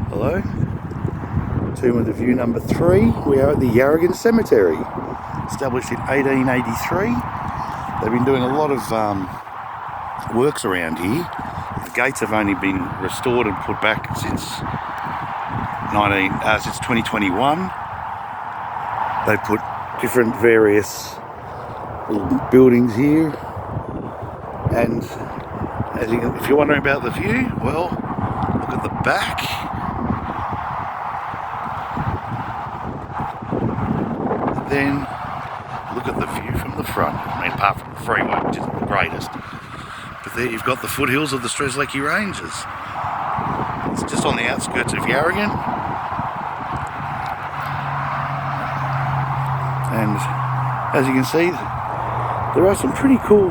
Hello, Tomb of the View number 3. We are at the Yarragon Cemetery, established in 1883. They've been doing a lot of works around here. The gates have only been restored and put back since 2021. They put different various little buildings here, and if you're wondering about the view, well, look at the back. Then look at the view from the front. I mean, apart from the freeway, which isn't the greatest. But there you've got the foothills of the Strzelecki Ranges. It's just on the outskirts of Yarragon. And as you can see, there are some pretty cool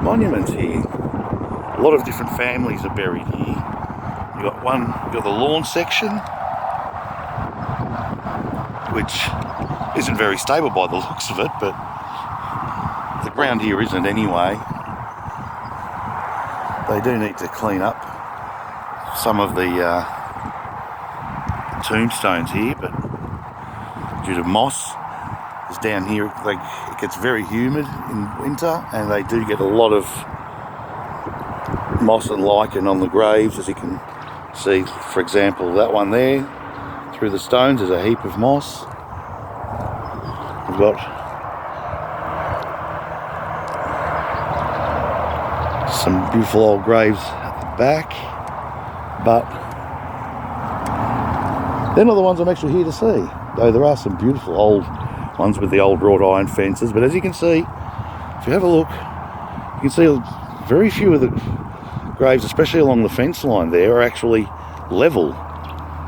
monuments here. A lot of different families are buried here. You've got the lawn section, which isn't very stable by the looks of it, but the ground here isn't anyway. They do need to clean up some of the tombstones here, but due to moss is down here, it gets very humid in winter, and they do get a lot of moss and lichen on the graves, as you can see. For example, that one there, through the stones, is a heap of moss. We've got some beautiful old graves at the back, but they're not the ones I'm actually here to see, though there are some beautiful old ones with the old wrought iron fences. But as you can see, if you have a look, you can see very few of the graves, especially along the fence line there, are actually level.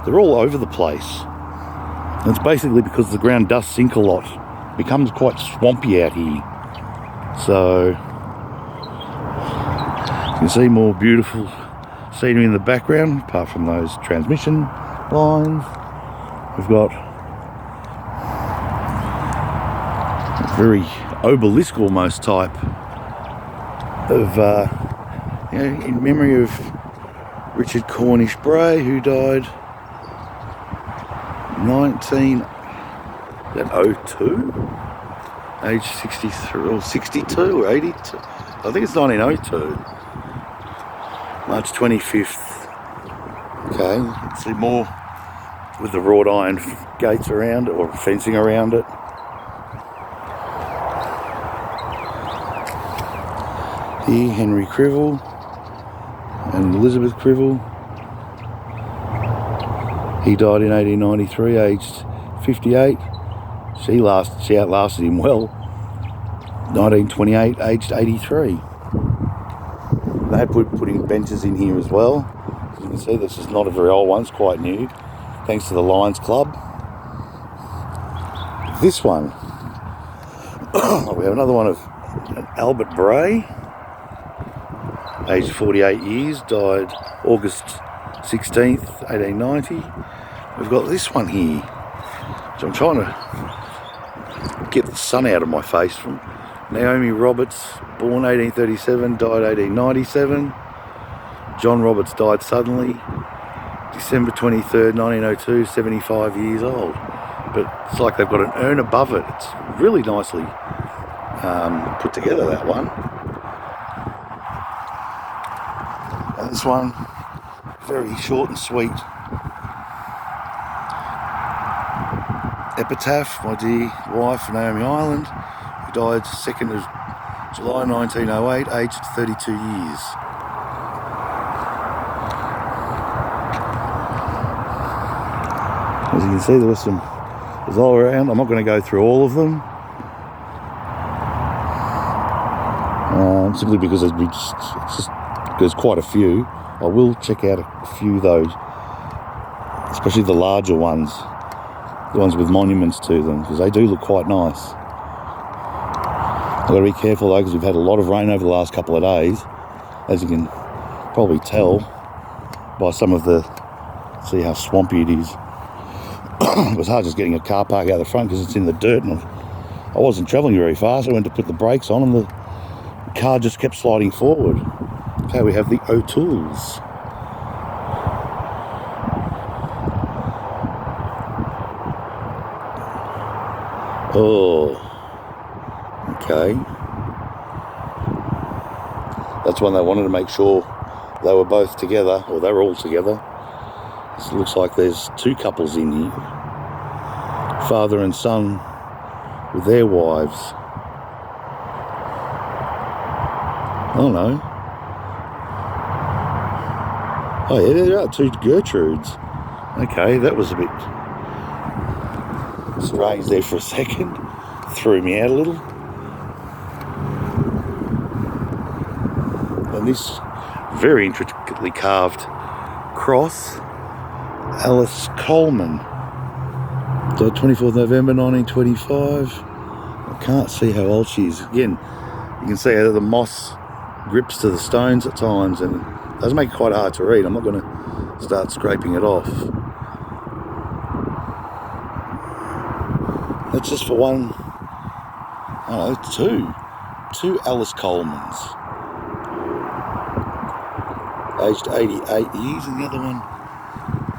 They're all over the place. And it's basically because the ground does sink a lot. It becomes quite swampy out here. So you can see more beautiful scenery in the background, apart from those transmission lines. We've got a very obelisk almost type of, in memory of Richard Cornish Bray, who died 1902, age 63 or 62 or 82. I think it's 1902, March 25th. Okay, see more with the wrought iron gates around it, or fencing around it. Here, Henry Crivell and Elizabeth Crivell. He died in 1893, aged 58. She outlasted him well. 1928, aged 83. They putting benches in here as well. As you can see, this is not a very old one, it's quite new, thanks to the Lions Club. This one, we have another one of Albert Bray, aged 48 years, died August 16th, 1890. We've got this one here, which I'm trying to get the sun out of my face from. Naomi Roberts, born 1837, died 1897. John Roberts died suddenly, December 23rd, 1902, 75 years old. But it's like they've got an urn above it. It's really nicely put together, that one. And this one, very short and sweet. Epitaph, my dear wife, Naomi Ireland, who died 2nd of July 1908, aged 32 years. As you can see, there's all around. I'm not going to go through all of them, simply because there's quite a few. I will check out a few though, especially the larger ones, the ones with monuments to them, because they do look quite nice. I've got to be careful though, because we've had a lot of rain over the last couple of days, as you can probably tell by some of see how swampy it is. It was hard just getting a car park out the front because it's in the dirt, and I wasn't travelling very fast. I went to put the brakes on and the car just kept sliding forward. Okay, we have the O'Tooles. Oh, okay. That's when they wanted to make sure they were both together, or they were all together. It looks like there's two couples in here. Father and son with their wives. Oh no. Oh yeah, there are two Gertrudes. Okay, that was a bit strange there for a second. Threw me out a little. And this very intricately carved cross, Alice Coleman, died 24th November 1925. I can't see how old she is. Again, you can see how the moss grips to the stones at times, and it does make it quite hard to read. I'm not going to start scraping it off. That's just for one, I don't know, two Alice Colemans. Aged 88 years, and the other one,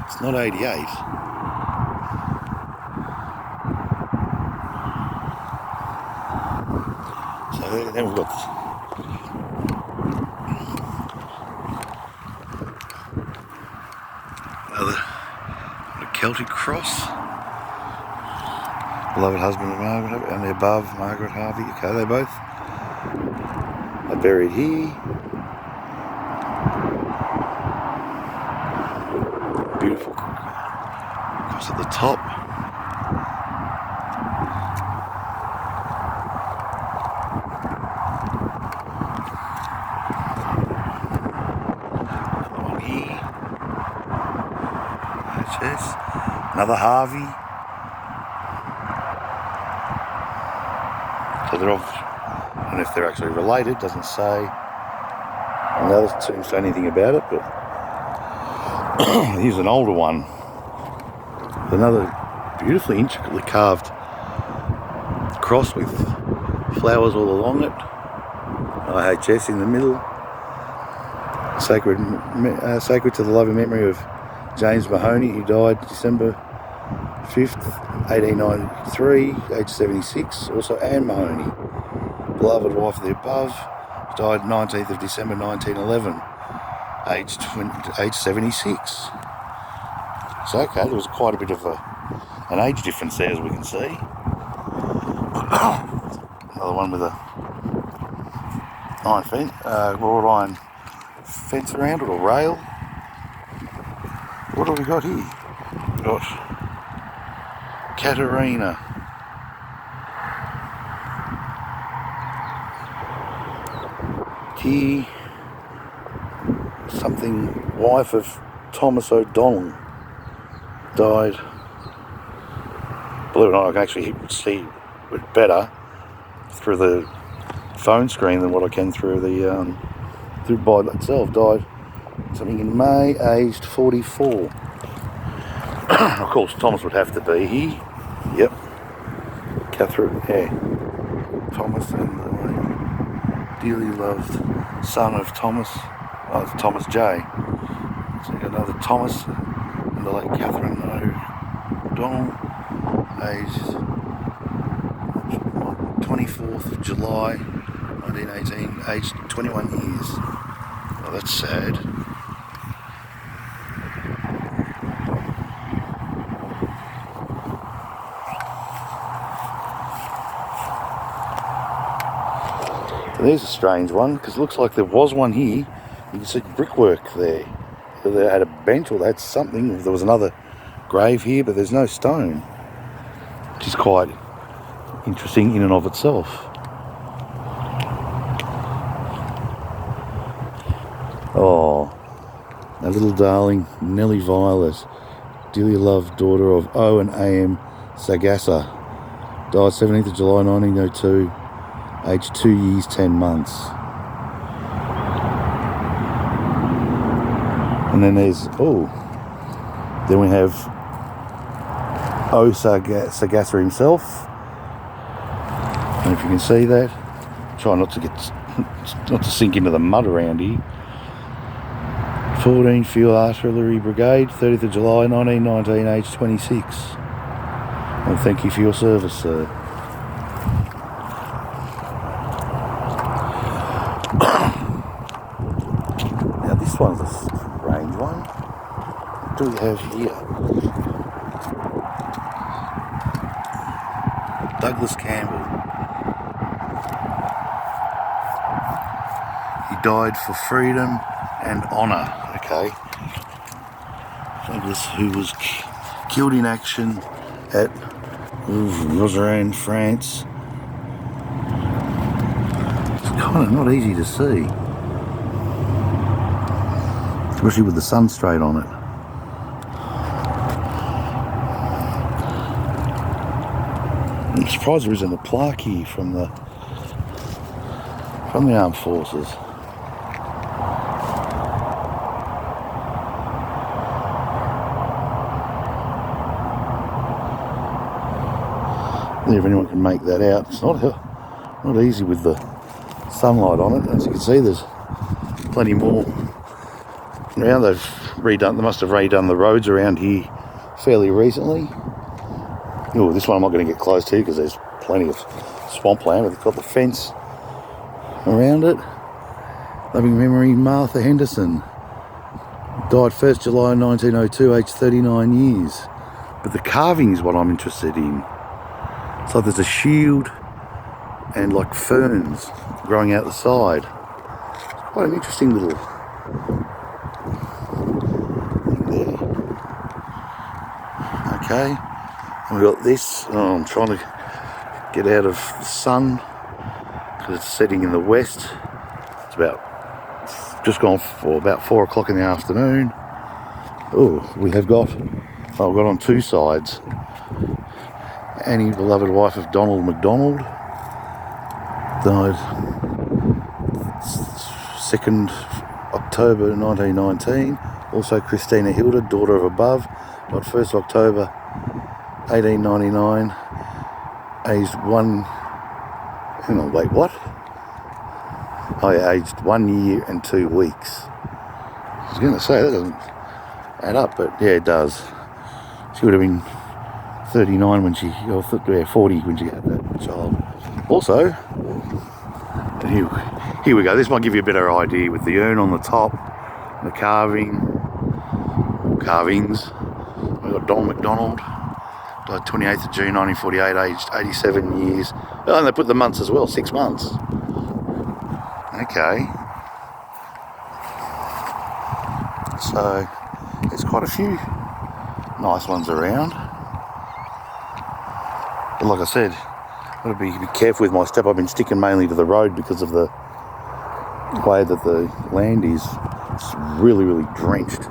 it's not 88. So then we've got another Celtic cross. Beloved husband of Margaret, and the above, Margaret Harvey. Okay, they both are buried here. Beautiful cross at the top. Another one here. HS. Another Harvey. So they're off, and if they're actually related, doesn't say. And the others don't say anything about it, but here's an older one. Another beautifully intricately carved cross with flowers all along it. IHS in the middle. Sacred to the loving memory of James Mahoney, who died December 5th, 1893, age 76. Also Anne Mahoney, beloved wife of the above, died 19th of December 1911, age 76. So okay, there was quite a bit of an age difference there, as we can see. Another one with a iron fence, wrought iron fence around it, or rail. What have we got here? We've got Katerina. Here, something, wife of Thomas O'Donnell, died. Believe it or not, I can actually see it better through the phone screen than what I can through the through Bible itself. Died something in May, aged 44. Of course, Thomas would have to be here. Yep. Catherine, yeah. Thomas and the dearly loved son of Thomas, Thomas J. So you got another Thomas and the late Catherine O'Donnell, aged 24th of July 1918, aged 21 years. Oh, that's sad. There's a strange one, because it looks like there was one here. You can see brickwork there. So they had a bench, or they had something. There was another grave here, but there's no stone, which is quite interesting in and of itself. Oh, a little darling Nellie Violet, dearly loved daughter of O and A.M. Sagassa, died 17th of July 1902. Aged 2 years, 10 months. And then there's, then we have O Sagassa himself. And if you can see that, try not to sink into the mud around here. 14th Field Artillery Brigade, 30th of July 1919, aged 26. And thank you for your service, sir. What do we have here? Douglas Campbell. He died for freedom and honour. Okay. Douglas, who was killed in action at Yarragon, France. It's kind of not easy to see, especially with the sun straight on it. I'm surprised there isn't a plaque here from the armed forces. If anyone can make that out. It's not easy with the sunlight on it. As you can see, there's plenty more around. They must have redone the roads around here fairly recently. Oh, this one I'm not going to get close to because there's plenty of swampland. They've got the fence around it. Loving memory, Martha Henderson. Died 1st July 1902, aged 39 years. But the carving is what I'm interested in. So there's a shield and like ferns growing out the side. It's quite an interesting little thing there. Okay, and we've got this. Oh, I'm trying to get out of the sun because it's setting in the west. It's just gone for about 4 o'clock in the afternoon. Oh, we've got on two sides. Annie, beloved wife of Donald MacDonald, died 2nd October 1919. Also Christina Hilda, daughter of above, died 1st October 1899, aged aged 1 year and 2 weeks. I was going to say that doesn't add up, but yeah, it does. She would have been 39 when 40 when she had that child. Also, here we go. This might give you a better idea with the urn on the top, the carvings. We've got Donald MacDonald, died 28th of June 1948, aged 87 years. Oh, and they put the months as well, 6 months. Okay. So, there's quite a few nice ones around. But like I said, I've got to be careful with my step. I've been sticking mainly to the road because of the way that the land is. It's really, really drenched.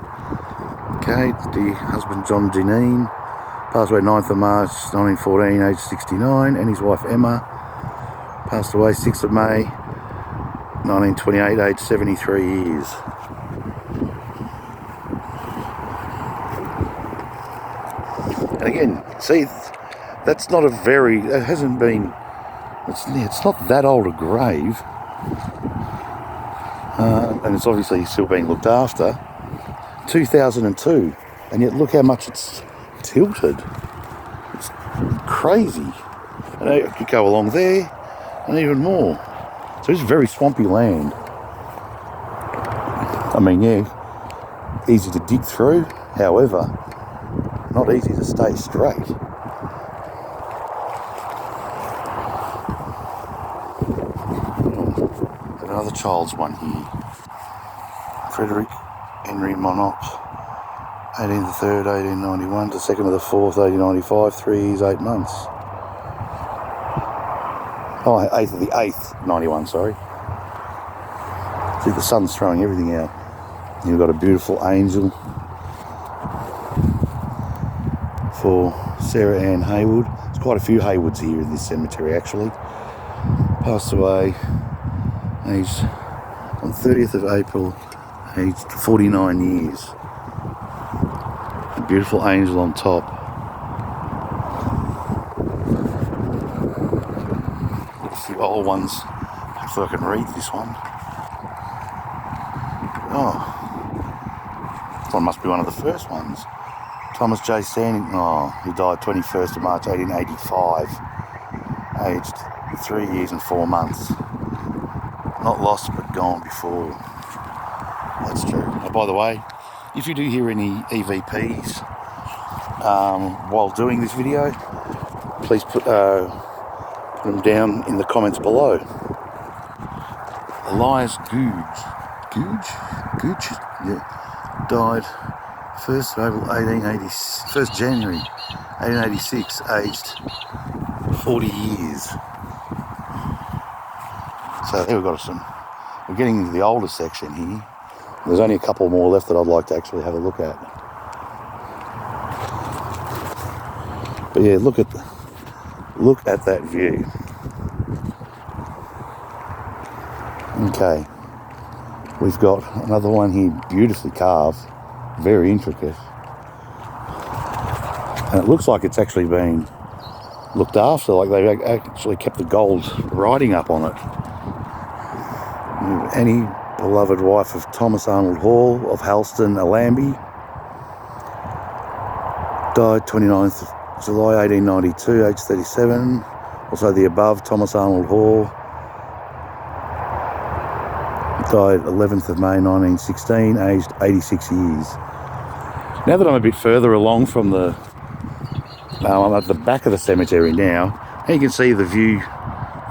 Okay, dear husband John Deneen passed away 9th of March 1914, aged 69, and his wife Emma passed away 6th of May 1928, aged 73 years. And again, see, that's not it's not that old a grave, and it's obviously still being looked after. 2002, and yet look how much it's tilted. It's crazy. And you could go along there, and even more. So it's very swampy land. I mean, yeah, easy to dig through, however, not easy to stay straight. Another child's one here. Frederick Henry Monop, 18th of the 3rd, 1891 to 2nd of the 4th, 1895, 3 years, 8 months. Oh, 8th of the 8th, 91, sorry. See, the sun's throwing everything out. You've got a beautiful angel for Sarah Ann Haywood. There's quite a few Haywoods here in this cemetery, actually. Passed away aged on 30th of April, aged 49 years. A beautiful angel on top. A few old ones. Hopefully I can read this one. Oh, this one must be one of the first ones. Thomas J. Standing. Oh, he died 21st of March 1885, aged 3 years and 4 months. Not lost but gone before. That's true. Oh, by the way, If you do hear any EVPs while doing this video, please put them down in the comments below. Elias Googe, yeah, died 1st January 1886, aged 40 years. So there we've got we're getting into the older section here. There's only a couple more left that I'd like to actually have a look at. But yeah, look at that view. Okay, we've got another one here, beautifully carved, very intricate, and it looks like it's actually been looked after, like they've actually kept the gold writing up on it. Annie, beloved wife of Thomas Arnold Hall of Halston, Allambie, died 29th of July 1892, aged 37. Also the above, Thomas Arnold Hall, died 11th of May 1916, aged 86 years. Now that I'm a bit further along from I'm at the back of the cemetery now, and you can see the view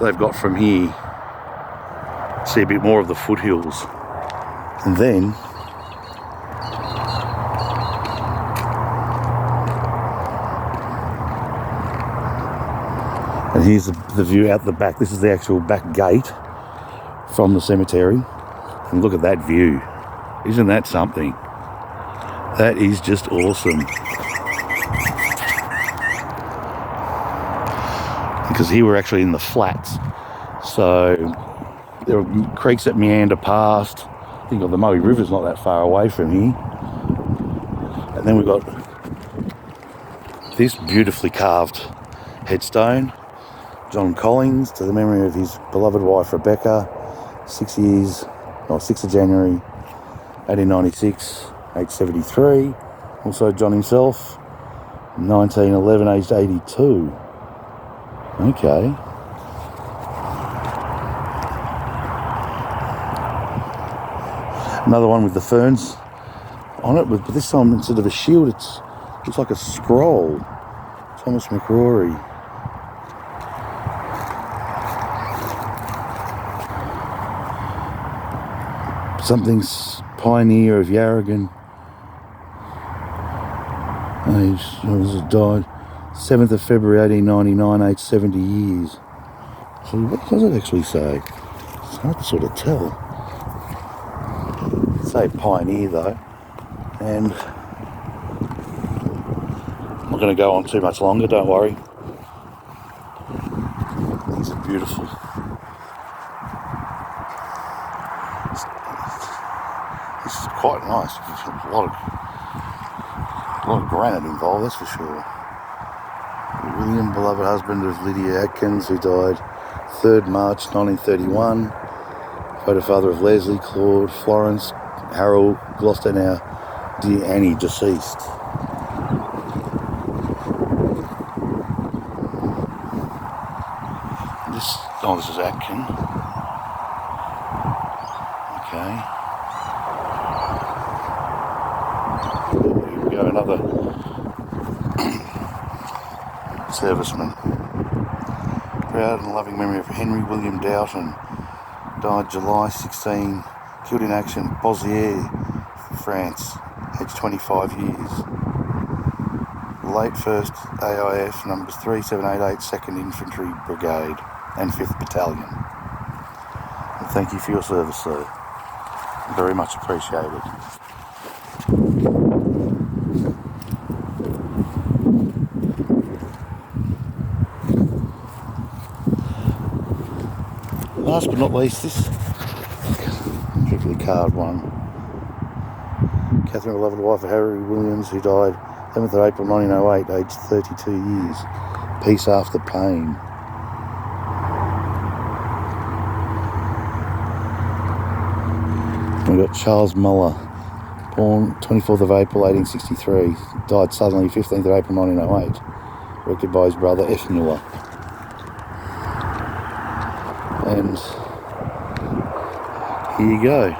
they've got from here. See a bit more of the foothills. And then here's the view out the back. This is the actual back gate from the cemetery. And look at that view. Isn't that something? That is just awesome. Because here we're actually in the flats. So there are creeks that meander past. I think the Murray River's not that far away from here. And then we've got this beautifully carved headstone. John Collins, to the memory of his beloved wife Rebecca, 6th of January 1896, age 73. Also John himself, 1911, aged 82. Okay. Another one with the ferns on it, but this time instead of a shield, it looks like a scroll. Thomas McCrory. Something's pioneer of Yarragon. Died 7th of February 1899, aged 70 years. So what does it actually say? It's hard to sort of tell. Say pioneer though, and I'm not going to go on too much longer, don't worry. These are beautiful. This is quite nice. There's a lot of granite involved, that's for sure. William, beloved husband of Lydia Atkins, who died 3rd March 1931. Photo father of Leslie, Claude, Florence, Harold, Gloucester, now dear Annie, deceased. This is Atkin. Okay. Here we go, another serviceman. Proud and loving memory of Henry William Doughton, died July 16, killed in action, Bosières, France, aged 25 years. Late 1st AIF, numbers 3788, 2nd Infantry Brigade and 5th Battalion. And thank you for your service, sir. Very much appreciated. Last but not least, this particularly carved one. Catherine, beloved wife of Harry Williams, who died 11th of April 1908, aged 32 years. Peace after pain. We've got Charles Muller, born 24th of April 1863, died suddenly 15th of April 1908, directed by his brother F. Muller. And here you go.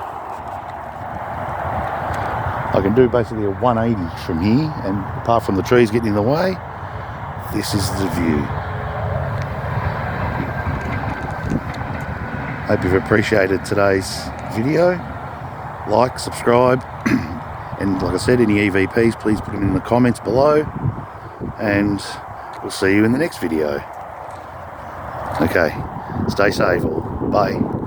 I can do basically a 180 from here, and apart from the trees getting in the way, this is the view. Hope you've appreciated today's video. Like, subscribe, and like I said, any EVPs, please put them in the comments below, and we'll see you in the next video. Okay, stay safe all. Bye.